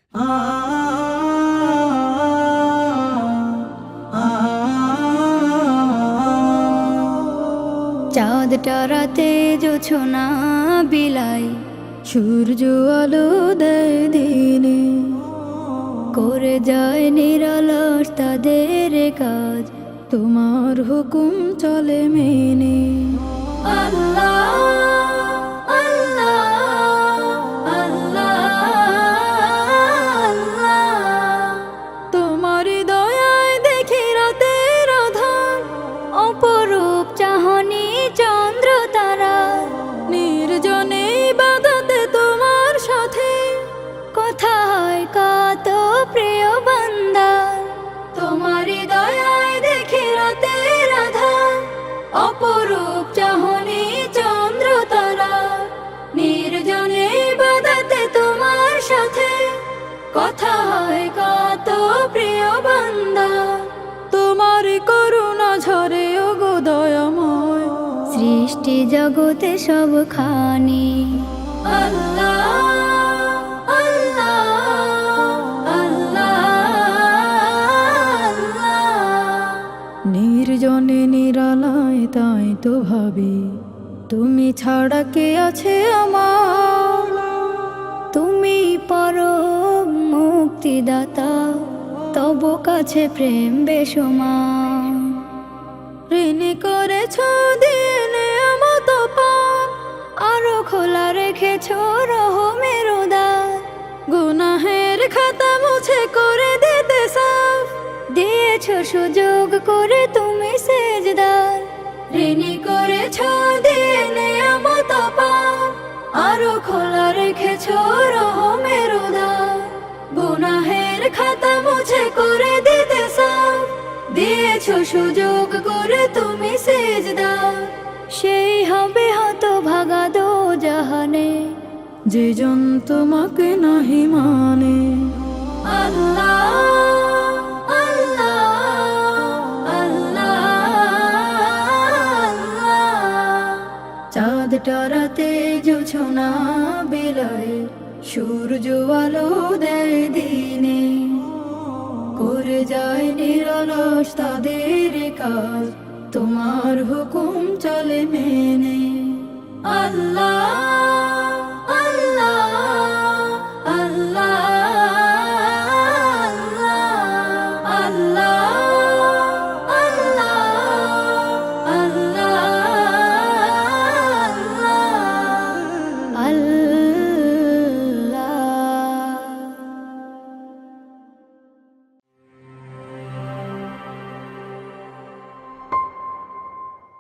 চাঁদ টারাতে জোছনা বিলাই, সূর্য আলো দেয় দিনে, করে যায় নিরলস তাদের কাজ, তোমার হুকুম চলে মেনে। আল্লাহ আল্লাহ আল্লাহ, তোমার দয়ায় দেখি রাতের আধার, অপরূপ চাহনি চন্দ্র তারা, নির্জনে ইবাদতে তোমার সাথে, কথা হয় কত প্রিয় বান্দা। তোমার দয়ায় দেখি রাতের আধার, অপরূপ চাহনি চন্দ্র তারা, নির্জনে ইবাদতে তোমার সাথে, কথা হয় কত প্রিয় বান্দা। তোমার করুণা ঝরে ওগো দয়াময়, সৃষ্টি জগতে সবখানি। আল্লাহ নির্জনে নিরালায় তাই তো ভাবি, তুমি ছাড়া কে আছে আমার, তুমি পরম মুক্তিদাতা, তব কাছে প্রেম বেসমান। ঋণী করেছ দিনে মত পান, আরো খোলা রেখেছ রহমের উদার, গুনাহের খাতা মুছে করে দিতে সাফ, দিয়েছ সুযোগ করে তুমি সেজদার। ঋণী করেছ দিনে মত পান, আরো খোলা রেখেছ রহমের উদার, গুনাহের খাতা মুছে করে দিতে সাফ, দিয়েছ সুযোগ করে তুমি সেজদার। সেই হবে হতভাগা দোজাহানে, যে জন তোমাকে নাহি মানে। আল্লাহ চাঁদ টারাতে জোছনা বিলাই, সূর্য আলো দেয় দিনে, করে যায় নিরলস তাদের কাজ, তোমার হুকুম চলে মেনে। আল্লাহ